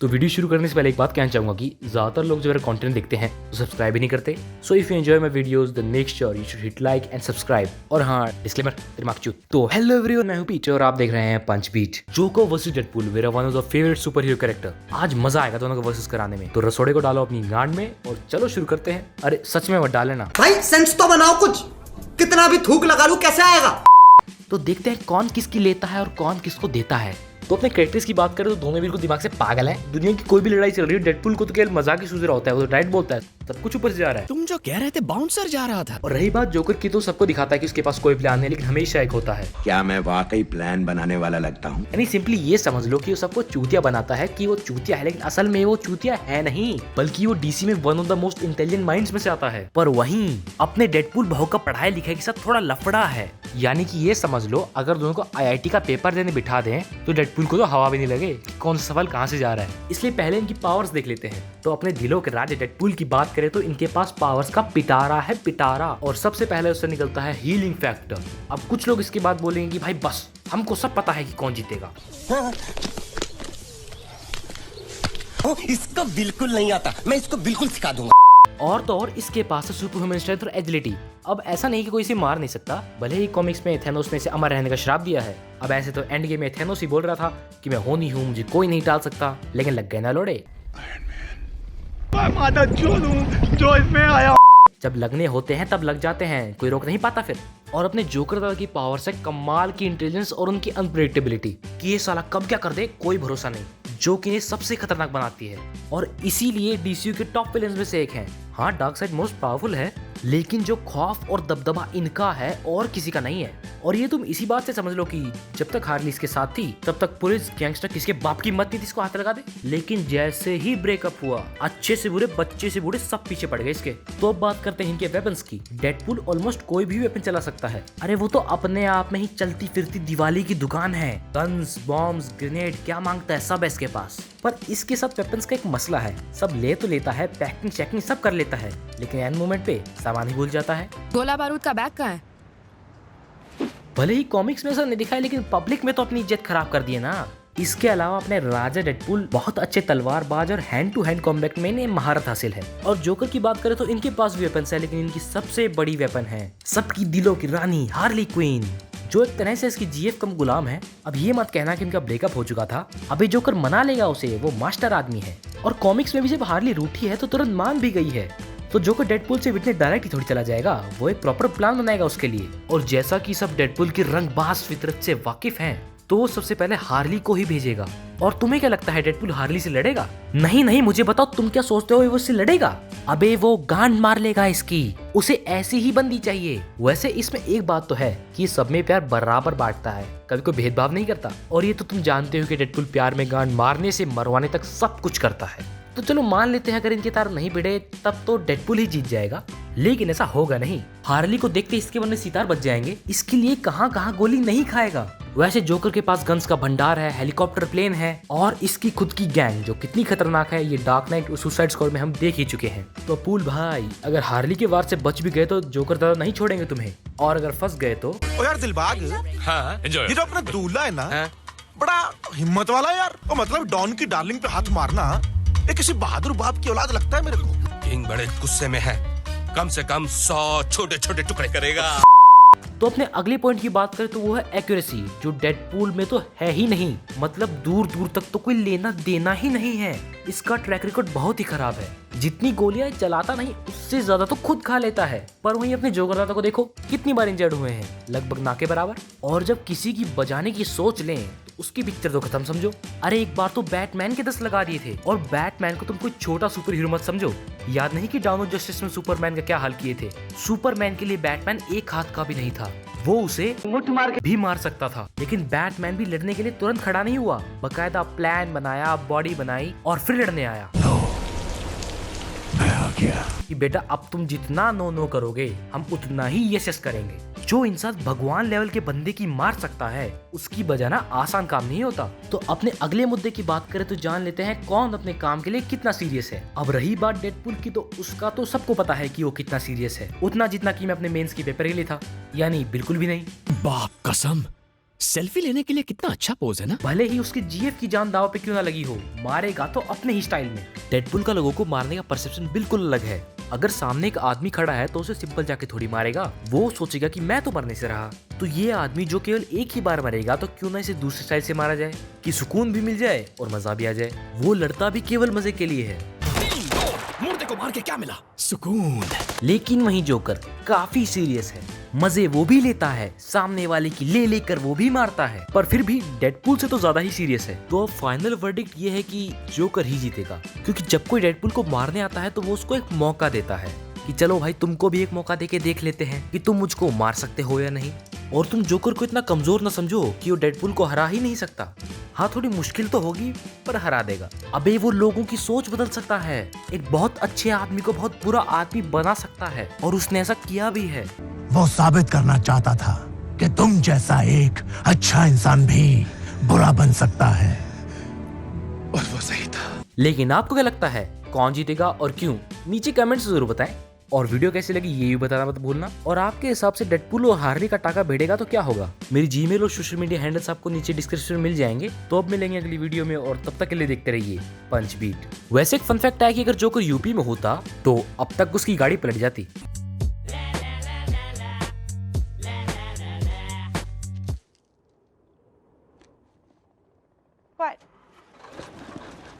तो वीडियो शुरू करने से पहले एक बात कहना चाहूंगा कि ज्यादातर लोग जो मेरा कंटेंट देखते हैं तो सब्सक्राइब ही नहीं करते। So if you enjoy my videos then make sure you should hit like and subscribe. और हाँ, डिस्क्लेमर दिमाग चूत। तो हेलो एवरीवन, मैं हूं पीटर और आप देख रहे हैं पंच बीट। जोकर वर्सेस डेडपूल, मेरा one of the favourite super hero character. आज मजा आएगा दोनों को वर्सेस कराने में। तो रसोड़े को डालो अपनी गांड में और चलो शुरू करते हैं। अरे सच में मत डाले ना भाई, सेंस तो बनाओ कुछ। कितना भी थूक लगा लूं कैसे आएगा। तो देखते हैं कौन किसकी लेता है और कौन किसको देता है। तो अपने कैरेक्टर्स की बात करें तो दोनों बिल्कुल दिमाग से पागल है। दुनिया की कोई भी लड़ाई चल रही है, डेडपूल को तो केवल मजाक ही सूझ रहा होता है। वो तो राइट बोलता है, सब कुछ ऊपर से जा रहा है। तुम जो कह रहे थे बाउंसर जा रहा था। और रही बात जोकर की, तो सबको दिखाता है कि उसके पास कोई प्लान नहीं, लेकिन हमेशा एक होता है। क्या मैं वाकई प्लान बनाने वाला लगता हूँ? यानी सिंपली ये समझ लो कि वो सबको चूतिया बनाता है कि वो चूतिया है, लेकिन असल में वो चूतिया है नहीं, बल्कि वो डीसी में one of the most intelligent minds में से आता है। पर वहीं अपने डेडपूल भाव का पढ़ाई लिखाई के साथ थोड़ा लफड़ा है। यानी कि ये समझ लो, अगर दोनों को आईआईटी का पेपर देने बिठा दें तो डेडपूल को तो हवा भी नहीं लगे कि कौन सा सवाल कहाँ से जा रहा है। इसलिए पहले इनकी पावर्स देख लेते हैं। तो अपने दिलों के राजा डेडपूल की बात करें तो इनके पास पावर्स का पिटारा है, पिटारा। और सबसे पहले उससे निकलता है हीलिंग फैक्टर। अब कुछ लोग इसके बाद बोलेंगे कि भाई बस, हमको सब पता है कि कौन जीतेगा। इसको बिल्कुल नहीं आता, मैं इसको बिल्कुल सिखा दूंगा। और तो और इसके पास है सुपर ह्यूमन स्ट्रेंथ और एजिलिटी। अब ऐसा नहीं कि कोई इसे मार नहीं सकता, भले ही कॉमिक्स में थैनोस ने इसे अमर रहने का श्राप दिया है। अब ऐसे तो एंड गेम में थैनोस ही बोल रहा था कि मैं होनी हूँ, मुझे कोई नहीं टाल सकता, लेकिन लग गए ना लोड़े। जो इसमें आया। जब लगने होते हैं तब लग जाते हैं, कोई रोक नहीं पाता फिर। और अपने जोकर दादा की पावर से कमाल की इंटेलिजेंस और उनकी अनप्रेडिक्टेबिलिटी कि ये साला कब क्या कर दे कोई भरोसा नहीं, जो कि इन्हें सबसे खतरनाक बनाती है। और इसीलिए डीसीयू के टॉप विलेंस में से एक है। हाँ, डार्कसाइड मोस्ट पावरफुल है, लेकिन जो खौफ और दबदबा इनका है और किसी का नहीं है। और ये तुम इसी बात से समझ लो कि जब तक हार्ली इसके साथ थी तब तक पुलिस गैंगस्टर किसके बाप की मत नहीं थी इसको हाथ लगा दे। लेकिन जैसे ही ब्रेकअप हुआ, अच्छे से बुरे, बच्चे से बूढ़े सब पीछे पड़ गए इसके। तो अब बात करते हैं इनके वेपन्स की। डेडपूल ऑलमोस्ट कोई भी वेपन चला सकता है। अरे वो तो अपने आप में ही चलती फिरती दिवाली की दुकान है। गन्स, बॉम्ब्स, ग्रेनेड, क्या मांगता है सब है इसके पास। पर इसके साथ वेपन्स का एक मसला है, सब ले तो लेता है, पैकिंग चेकिंग सब कर लेता है, लेकिन एंड मोमेंट पे सामान ही भूल जाता है। गोला बारूद का बैग कहाँ है? भले ही कॉमिक्स में ऐसा नहीं दिखाया, लेकिन पब्लिक में तो अपनी इज्जत खराब कर दी है ना। इसके अलावा अपने राजा डेडपूल बहुत अच्छे तलवारबाज और हैंड टू हैंड कॉम्बैट में इन्हें महारत हासिल है। और जोकर की बात करें तो इनके पास भी वेपन्स है, लेकिन इनकी सबसे बड़ी वेपन है सबकी दिलों की रानी हार्ली क्वीन, जो एक तरह से इसकी जीएफ कम गुलाम है। अब ये मत कहना कि इनका ब्रेकअप हो चुका था, अभी जोकर मना लेगा उसे, वो मास्टर आदमी है। और कॉमिक्स में भी जब हार्ली रूठी है तो तुरंत मान भी गई है। तो जोकर डेडपूल से इतने डायरेक्ट ही थोड़ी चला जाएगा, वो एक प्रॉपर प्लान बनाएगा उसके लिए। और जैसा कि सब डेडपूल की रंगबाज फितरत से वाकिफ हैं, तो वो सबसे पहले हार्ली को ही भेजेगा। और तुम्हें क्या लगता है डेडपूल हार्ली से लड़ेगा? नहीं नहीं, मुझे बताओ तुम क्या सोचते हो वो इससे लड़ेगा? अबे वो गांड मार लेगा इसकी, उसे ऐसी ही बंदी चाहिए। वैसे इसमें एक बात तो है कि सब में प्यार बराबर बांटता है, कभी कोई भेदभाव नहीं करता। और ये तो तुम जानते हो कि डेडपूल प्यार में गांड मारने से मरवाने तक सब कुछ करता है। तो चलो मान लेते हैं अगर इनके तार नहीं भिड़े तब तो डेडपूल ही जीत जाएगा, लेकिन ऐसा होगा नहीं। हार्ली को देखते इसके मन में सितार बच जाएंगे, इसके लिए कहाँ कहाँ गोली नहीं खाएगा। वैसे जोकर के पास गन्स का भंडार है, हेलीकॉप्टर प्लेन है और इसकी खुद की गैंग जो कितनी खतरनाक है, ये डार्क नाइट और सुसाइड स्क्वाड में हम देख ही चुके हैं। तो पूल भाई, अगर हार्ली के वार से बच भी गए तो जोकर दादा नहीं छोड़ेंगे तुम्हें, और अगर फंस गए तो। ओ यार दिलबाग, हाँ, enjoy। ये जो अपना दूल्हा है ना, बड़ा हिम्मत वाला यार। ओ मतलब डॉन की डार्लिंग पे हाथ मारना, ये किसी बहादुर बाप की औलाद लगता है मेरे को। किंग बड़े गुस्से में है, कम से कम 100 छोटे छोटे टुकड़े करेगा। तो अपने अगले पॉइंट की बात करें तो वो है एक्यूरेसी, जो डेडपूल में तो है ही नहीं। मतलब दूर दूर तक तो कोई लेना देना ही नहीं है। इसका ट्रैक रिकॉर्ड बहुत ही खराब है, जितनी गोलियां चलाता नहीं उससे ज्यादा तो खुद खा लेता है। पर वहीं अपने जोकर दादा को देखो कितनी बार इंजर्ड हुए हैं, लगभग ना के बराबर। और जब किसी की बजाने की सोच लें तो उसकी पिक्चर तो खत्म समझो। अरे एक बार तो बैटमैन के 10 लगा दिए थे, और बैटमैन को तुम कोई छोटा सुपर हीरो मत समझो। याद नहीं कि डाउन ऑफ जस्टिस में सुपरमैन का क्या हाल किए थे? सुपरमैन के लिए बैटमैन एक हाथ का भी नहीं था, वो उसे मुट्ठ मार के भी मार सकता था। लेकिन बैटमैन भी लड़ने के लिए तुरंत खड़ा नहीं हुआ, बकायदा प्लान बनाया, बॉडी बनाई और फिर लड़ने आया। कि बेटा अब तुम जितना नो नो करोगे हम उतना ही यस यस करेंगे। जो इंसान भगवान लेवल के बंदे की मार सकता है उसकी बजाना आसान काम नहीं होता। तो अपने अगले मुद्दे की बात करें तो जान लेते हैं कौन अपने काम के लिए कितना सीरियस है। अब रही बात डेडपूल की, तो उसका तो सबको पता है कि वो कितना सीरियस है, उतना जितना कि मैं अपने मेंस की पेपर के लिए था, यानी बिल्कुल भी नहीं। बाप कसम, सेल्फी लेने के लिए कितना अच्छा पोज है ना। भले ही उसकी जीएफ की जान दाव पे क्यों ना लगी हो, मारेगा तो अपने ही स्टाइल में। डेडपुल का लोगों को मारने का परसेप्शन बिल्कुल अलग है। अगर सामने एक आदमी खड़ा है तो उसे सिंपल जाके थोड़ी मारेगा, वो सोचेगा कि मैं तो मरने से रहा। तो ये आदमी जो केवल एक ही बार मरेगा तो क्यों ना इसे दूसरे स्टाइल से मारा जाए कि सुकून भी मिल जाए और मजा भी आ जाए। वो लड़ता भी केवल मजे के लिए है। मुर्दे को मार के क्या मिला? सुकून। लेकिन वहीं जोकर काफी सीरियस है, मजे वो भी लेता है, सामने वाले की ले लेकर वो भी मारता है, पर फिर भी डेडपुल से तो ज्यादा ही सीरियस है। तो अब फाइनल वर्डिक्ट ये है कि जोकर ही जीतेगा, क्योंकि जब कोई डेडपुल को मारने आता है तो वो उसको एक मौका देता है कि चलो भाई तुमको भी एक मौका देके देख लेते हैं कि तुम मुझको मार सकते हो या नहीं। और तुम जोकर को इतना कमजोर न समझो कि वो डेडपुल को हरा ही नहीं सकता। हाँ थोड़ी मुश्किल तो होगी पर हरा देगा। अबे वो लोगों की सोच बदल सकता है, एक बहुत अच्छे आदमी को बहुत बुरा आदमी बना सकता है, और उसने ऐसा किया भी है। वो साबित करना चाहता था कि तुम जैसा एक अच्छा इंसान भी बुरा बन सकता है, और वो सही था। लेकिन आपको क्या लगता है कौन जीतेगा और क्यों? नीचे कमेंट्स जरूर बताएं। और वीडियो कैसी लगी ये भी बताना मत भूलना। और आपके हिसाब से डेडपुल और हार्ली का टाका भिड़ेगा तो क्या होगा? मेरी जीमेल और सोशल मीडिया हैंडल्स आपको नीचे डिस्क्रिप्शन में मिल जाएंगे। तो अब मिलेंगे अगली वीडियो में, और तब तक के लिए देखते रहिए पंच बीट। वैसे एक फन फैक्ट है कि अगर जोकर यूपी में होता तो अब तक उसकी गाड़ी पलट जाती। What?